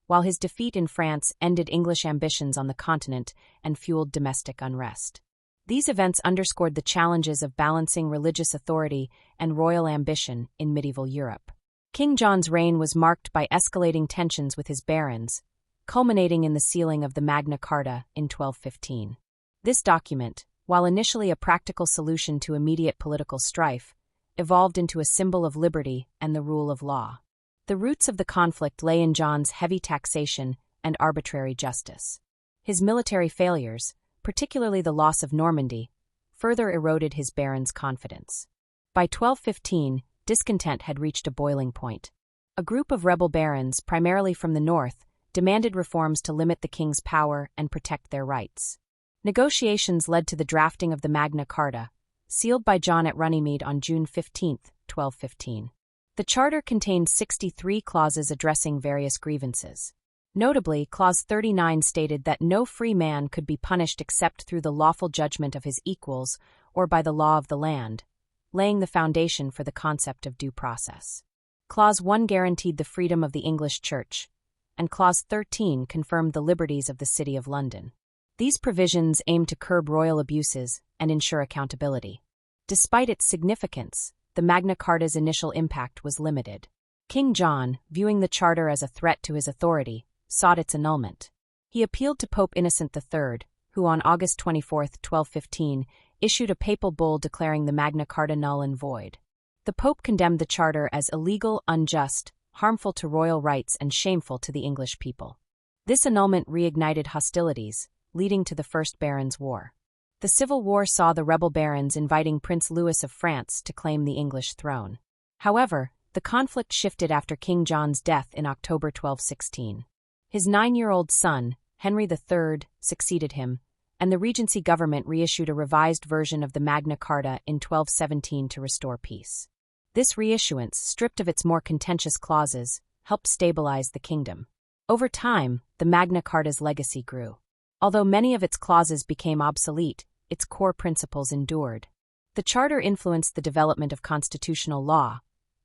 while his defeat in France ended English ambitions on the continent and fueled domestic unrest. These events underscored the challenges of balancing religious authority and royal ambition in medieval Europe. King John's reign was marked by escalating tensions with his barons, culminating in the sealing of the Magna Carta in 1215. This document, while initially a practical solution to immediate political strife, evolved into a symbol of liberty and the rule of law. The roots of the conflict lay in John's heavy taxation and arbitrary justice. His military failures, particularly the loss of Normandy, further eroded his barons' confidence. By 1215, discontent had reached a boiling point. A group of rebel barons, primarily from the north, demanded reforms to limit the king's power and protect their rights. Negotiations led to the drafting of the Magna Carta, sealed by John at Runnymede on June 15, 1215. The charter contained 63 clauses addressing various grievances. Notably, Clause 39 stated that no free man could be punished except through the lawful judgment of his equals or by the law of the land, laying the foundation for the concept of due process. Clause 1 guaranteed the freedom of the English Church, and Clause 13 confirmed the liberties of the City of London. These provisions aimed to curb royal abuses and ensure accountability. Despite its significance, the Magna Carta's initial impact was limited. King John, viewing the charter as a threat to his authority, sought its annulment. He appealed to Pope Innocent III, who on August 24, 1215, issued a papal bull declaring the Magna Carta null and void. The Pope condemned the charter as illegal, unjust, harmful to royal rights and shameful to the English people. This annulment reignited hostilities, leading to the First Barons' War. The Civil War saw the rebel barons inviting Prince Louis of France to claim the English throne. However, the conflict shifted after King John's death in October 1216. His 9-year-old son, Henry III, succeeded him, and the Regency government reissued a revised version of the Magna Carta in 1217 to restore peace. This reissuance, stripped of its more contentious clauses, helped stabilize the kingdom. Over time, the Magna Carta's legacy grew. Although many of its clauses became obsolete, its core principles endured. The charter influenced the development of constitutional law,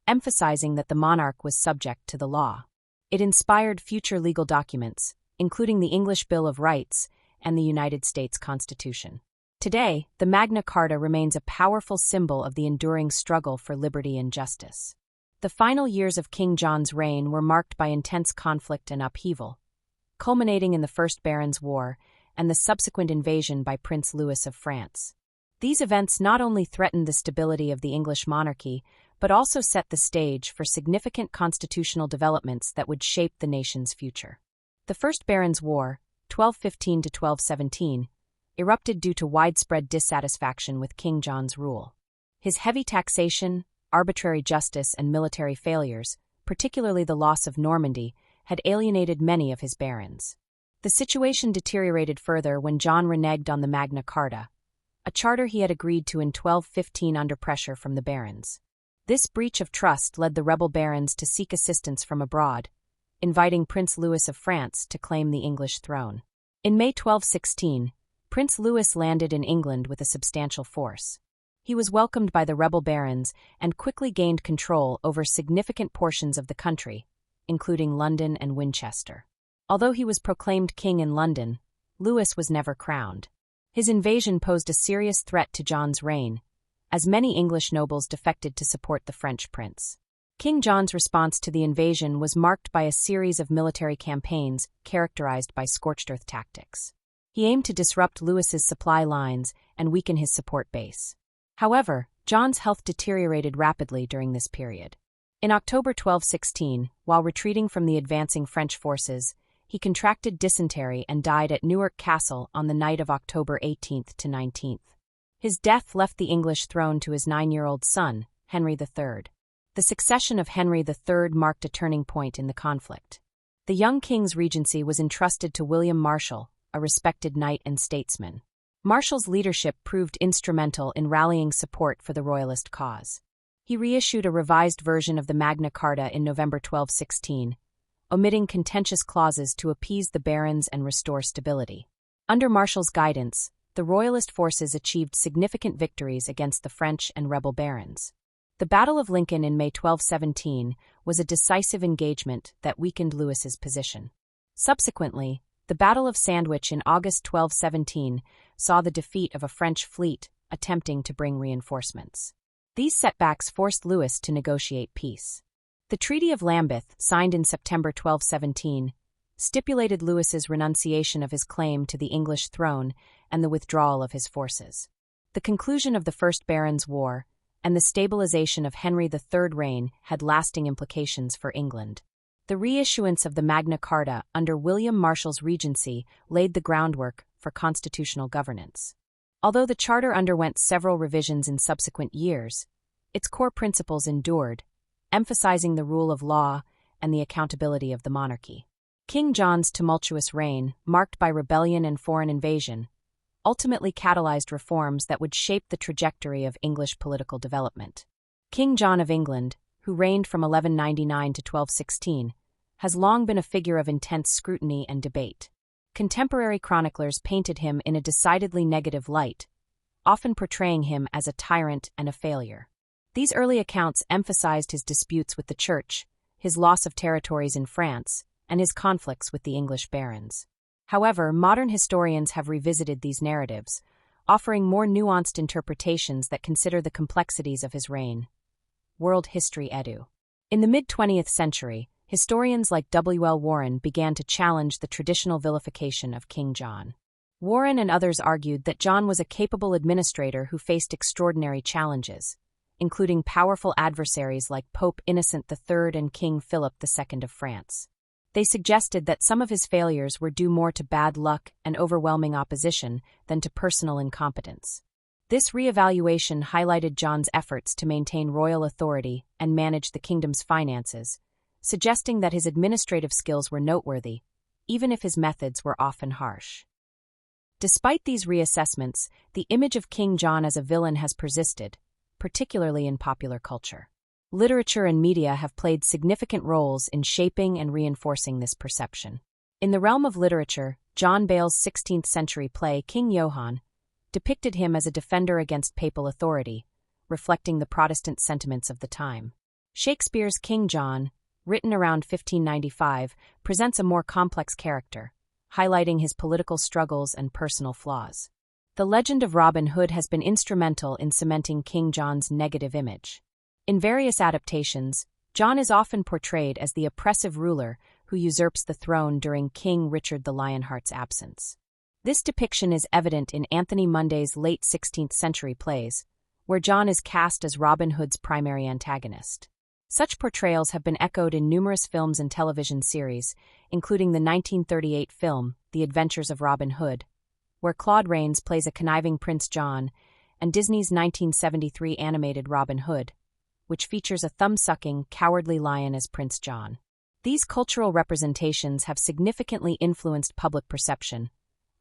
emphasizing that the monarch was subject to the law. It inspired future legal documents, including the English Bill of Rights and the United States Constitution. Today, the Magna Carta remains a powerful symbol of the enduring struggle for liberty and justice. The final years of King John's reign were marked by intense conflict and upheaval, culminating in the First Barons' War and the subsequent invasion by Prince Louis of France. These events not only threatened the stability of the English monarchy, but also set the stage for significant constitutional developments that would shape the nation's future. The First Barons' War, 1215 to 1217, erupted due to widespread dissatisfaction with King John's rule. His heavy taxation, arbitrary justice, and military failures, particularly the loss of Normandy, had alienated many of his barons. The situation deteriorated further when John reneged on the Magna Carta, a charter he had agreed to in 1215 under pressure from the barons. This breach of trust led the rebel barons to seek assistance from abroad, inviting Prince Louis of France to claim the English throne. In May 1216, Prince Louis landed in England with a substantial force. He was welcomed by the rebel barons and quickly gained control over significant portions of the country, including London and Winchester. Although he was proclaimed king in London, Louis was never crowned. His invasion posed a serious threat to John's reign, as many English nobles defected to support the French prince. King John's response to the invasion was marked by a series of military campaigns characterized by scorched earth tactics. He aimed to disrupt Louis's supply lines and weaken his support base. However, John's health deteriorated rapidly during this period. In October 1216, while retreating from the advancing French forces, he contracted dysentery and died at Newark Castle on the night of October 18th to 19th. His death left the English throne to his 9-year-old son, Henry III. The succession of Henry III marked a turning point in the conflict. The young king's regency was entrusted to William Marshal, a respected knight and statesman. Marshal's leadership proved instrumental in rallying support for the royalist cause. He reissued a revised version of the Magna Carta in November 1216, omitting contentious clauses to appease the barons and restore stability. Under Marshal's guidance, the royalist forces achieved significant victories against the French and rebel barons. The Battle of Lincoln in May 1217 was a decisive engagement that weakened Louis's position. Subsequently, the Battle of Sandwich in August 1217 saw the defeat of a French fleet attempting to bring reinforcements. These setbacks forced Louis to negotiate peace. The Treaty of Lambeth, signed in September 1217, stipulated Louis's renunciation of his claim to the English throne and the withdrawal of his forces. The conclusion of the First Barons' War and the stabilization of Henry III's reign had lasting implications for England. The reissuance of the Magna Carta under William Marshal's regency laid the groundwork for constitutional governance. Although the charter underwent several revisions in subsequent years, its core principles endured, emphasizing the rule of law and the accountability of the monarchy. King John's tumultuous reign, marked by rebellion and foreign invasion, ultimately catalyzed reforms that would shape the trajectory of English political development. King John of England, who reigned from 1199 to 1216, has long been a figure of intense scrutiny and debate. Contemporary chroniclers painted him in a decidedly negative light, often portraying him as a tyrant and a failure. These early accounts emphasized his disputes with the Church, his loss of territories in France, and his conflicts with the English barons. However, modern historians have revisited these narratives, offering more nuanced interpretations that consider the complexities of his reign. World History Edu. In the mid-20th century, historians like W. L. Warren began to challenge the traditional vilification of King John. Warren and others argued that John was a capable administrator who faced extraordinary challenges, including powerful adversaries like Pope Innocent III and King Philip II of France. They suggested that some of his failures were due more to bad luck and overwhelming opposition than to personal incompetence. This reevaluation highlighted John's efforts to maintain royal authority and manage the kingdom's finances, suggesting that his administrative skills were noteworthy, even if his methods were often harsh. Despite these reassessments, the image of King John as a villain has persisted, particularly in popular culture. Literature and media have played significant roles in shaping and reinforcing this perception. In the realm of literature, John Bayle's 16th-century play King Johann depicted him as a defender against papal authority, reflecting the Protestant sentiments of the time. Shakespeare's King John, written around 1595, presents a more complex character, highlighting his political struggles and personal flaws. The legend of Robin Hood has been instrumental in cementing King John's negative image. In various adaptations, John is often portrayed as the oppressive ruler who usurps the throne during King Richard the Lionheart's absence. This depiction is evident in Anthony Munday's late 16th century plays, where John is cast as Robin Hood's primary antagonist. Such portrayals have been echoed in numerous films and television series, including the 1938 film The Adventures of Robin Hood, where Claude Rains plays a conniving Prince John, and Disney's 1973 animated Robin Hood, which features a thumb-sucking, cowardly lion as Prince John. These cultural representations have significantly influenced public perception,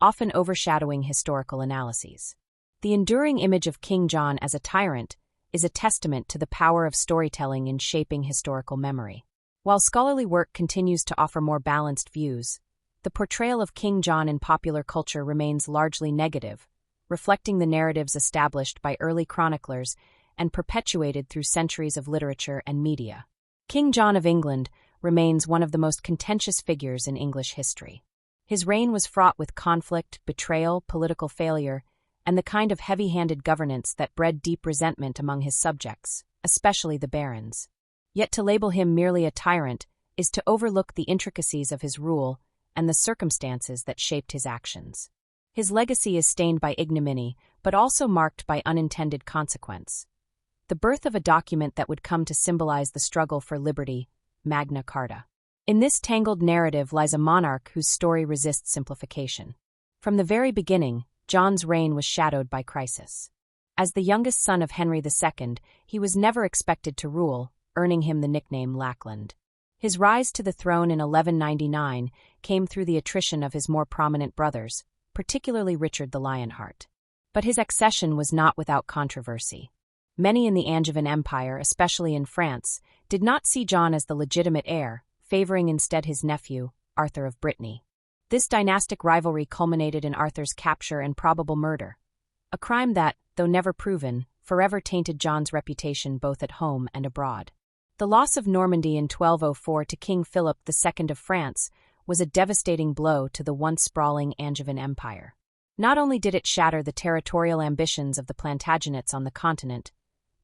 often overshadowing historical analyses. The enduring image of King John as a tyrant is a testament to the power of storytelling in shaping historical memory. While scholarly work continues to offer more balanced views, the portrayal of King John in popular culture remains largely negative, reflecting the narratives established by early chroniclers and perpetuated through centuries of literature and media. King John of England remains one of the most contentious figures in English history. His reign was fraught with conflict, betrayal, political failure, and the kind of heavy-handed governance that bred deep resentment among his subjects, especially the barons. Yet to label him merely a tyrant is to overlook the intricacies of his rule and the circumstances that shaped his actions. His legacy is stained by ignominy, but also marked by unintended consequence. The birth of a document that would come to symbolize the struggle for liberty, Magna Carta. In this tangled narrative lies a monarch whose story resists simplification. From the very beginning, John's reign was shadowed by crisis. As the youngest son of Henry II, he was never expected to rule, earning him the nickname Lackland. His rise to the throne in 1199 came through the attrition of his more prominent brothers, particularly Richard the Lionheart. But his accession was not without controversy. Many in the Angevin Empire, especially in France, did not see John as the legitimate heir, favoring instead his nephew, Arthur of Brittany. This dynastic rivalry culminated in Arthur's capture and probable murder, a crime that, though never proven, forever tainted John's reputation both at home and abroad. The loss of Normandy in 1204 to King Philip II of France was a devastating blow to the once sprawling Angevin Empire. Not only did it shatter the territorial ambitions of the Plantagenets on the continent,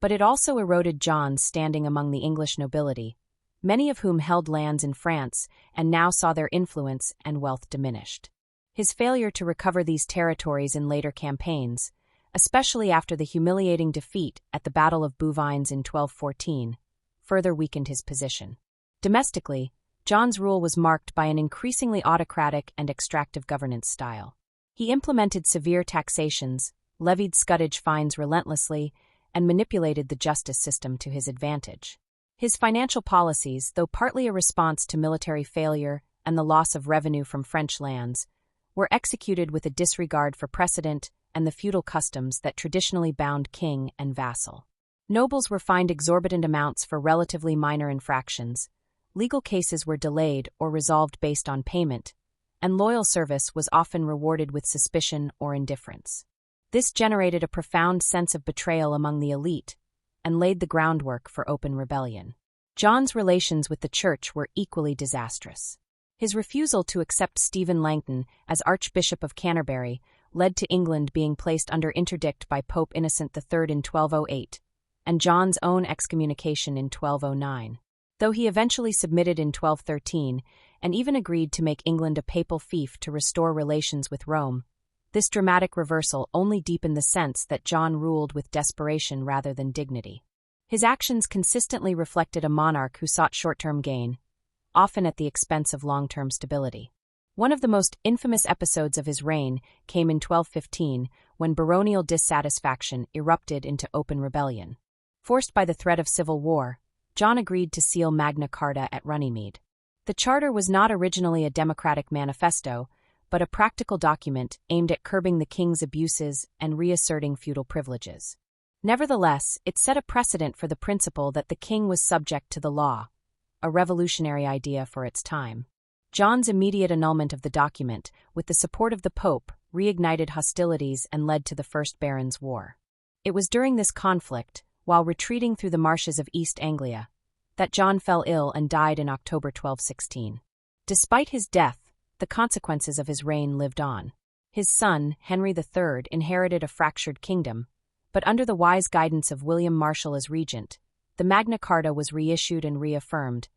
but it also eroded John's standing among the English nobility, many of whom held lands in France and now saw their influence and wealth diminished. His failure to recover these territories in later campaigns, especially after the humiliating defeat at the Battle of Bouvines in 1214, further weakened his position. Domestically, John's rule was marked by an increasingly autocratic and extractive governance style. He implemented severe taxations, levied scutage fines relentlessly, and manipulated the justice system to his advantage. His financial policies, though partly a response to military failure and the loss of revenue from French lands, were executed with a disregard for precedent and the feudal customs that traditionally bound king and vassal. Nobles were fined exorbitant amounts for relatively minor infractions, legal cases were delayed or resolved based on payment, and loyal service was often rewarded with suspicion or indifference. This generated a profound sense of betrayal among the elite and laid the groundwork for open rebellion. John's relations with the Church were equally disastrous. His refusal to accept Stephen Langton as Archbishop of Canterbury led to England being placed under interdict by Pope Innocent III in 1208, and John's own excommunication in 1209. Though he eventually submitted in 1213 and even agreed to make England a papal fief to restore relations with Rome, this dramatic reversal only deepened the sense that John ruled with desperation rather than dignity. His actions consistently reflected a monarch who sought short-term gain, often at the expense of long-term stability. One of the most infamous episodes of his reign came in 1215, when baronial dissatisfaction erupted into open rebellion. Forced by the threat of civil war, John agreed to seal Magna Carta at Runnymede. The charter was not originally a democratic manifesto, but a practical document aimed at curbing the king's abuses and reasserting feudal privileges. Nevertheless, it set a precedent for the principle that the king was subject to the law, a revolutionary idea for its time. John's immediate annulment of the document, with the support of the Pope, reignited hostilities and led to the First Barons' War. It was during this conflict, while retreating through the marshes of East Anglia, that John fell ill and died in October 1216. Despite his death, the consequences of his reign lived on. His son, Henry III, inherited a fractured kingdom, but under the wise guidance of William Marshal as regent, the Magna Carta was reissued and reaffirmed,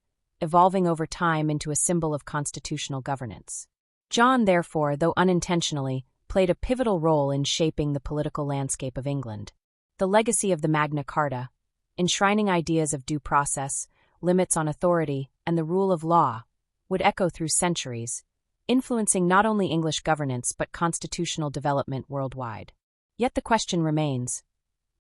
evolving over time into a symbol of constitutional governance. John, therefore, though unintentionally, played a pivotal role in shaping the political landscape of England. The legacy of the Magna Carta, enshrining ideas of due process, limits on authority, and the rule of law, would echo through centuries, influencing not only English governance but constitutional development worldwide. Yet the question remains,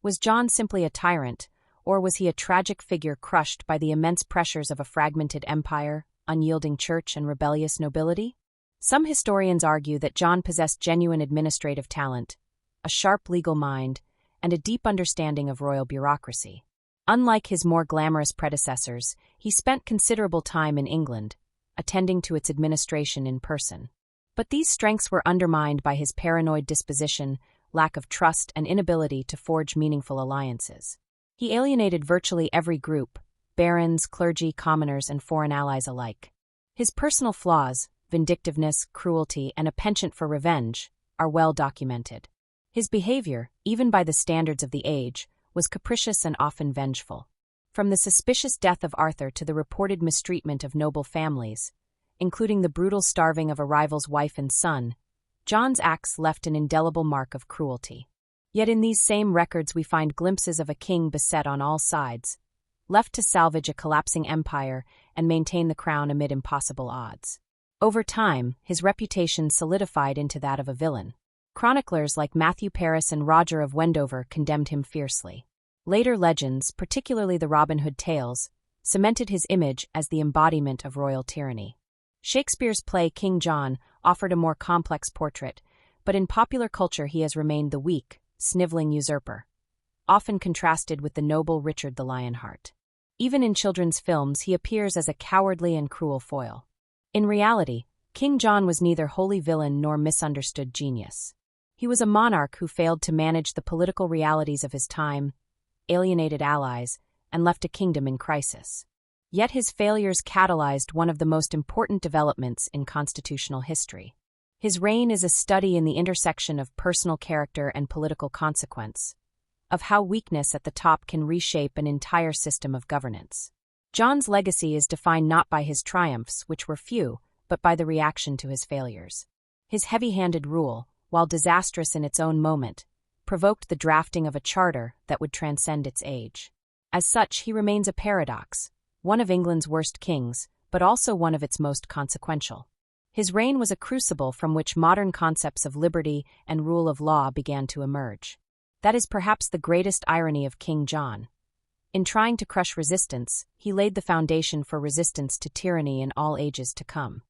was John simply a tyrant, or was he a tragic figure crushed by the immense pressures of a fragmented empire, unyielding church, and rebellious nobility? Some historians argue that John possessed genuine administrative talent, a sharp legal mind, and a deep understanding of royal bureaucracy. Unlike his more glamorous predecessors, he spent considerable time in England, attending to its administration in person. But these strengths were undermined by his paranoid disposition, lack of trust, and inability to forge meaningful alliances. He alienated virtually every group, barons, clergy, commoners, and foreign allies alike. His personal flaws, vindictiveness, cruelty, and a penchant for revenge, are well documented. His behavior, even by the standards of the age, was capricious and often vengeful. From the suspicious death of Arthur to the reported mistreatment of noble families, including the brutal starving of a rival's wife and son, John's acts left an indelible mark of cruelty. Yet in these same records we find glimpses of a king beset on all sides, left to salvage a collapsing empire and maintain the crown amid impossible odds. Over time, his reputation solidified into that of a villain. Chroniclers like Matthew Paris and Roger of Wendover condemned him fiercely. Later legends, particularly the Robin Hood tales, cemented his image as the embodiment of royal tyranny. Shakespeare's play King John offered a more complex portrait, but in popular culture he has remained the weak, sniveling usurper, often contrasted with the noble Richard the Lionheart. Even in children's films he appears as a cowardly and cruel foil. In reality, King John was neither wholly villain nor misunderstood genius. He was a monarch who failed to manage the political realities of his time, alienated allies, and left a kingdom in crisis. Yet his failures catalyzed one of the most important developments in constitutional history. His reign is a study in the intersection of personal character and political consequence, of how weakness at the top can reshape an entire system of governance. John's legacy is defined not by his triumphs, which were few, but by the reaction to his failures. His heavy-handed rule, while disastrous in its own moment, provoked the drafting of a charter that would transcend its age. As such, he remains a paradox, one of England's worst kings, but also one of its most consequential. His reign was a crucible from which modern concepts of liberty and rule of law began to emerge. That is perhaps the greatest irony of King John. In trying to crush resistance, he laid the foundation for resistance to tyranny in all ages to come.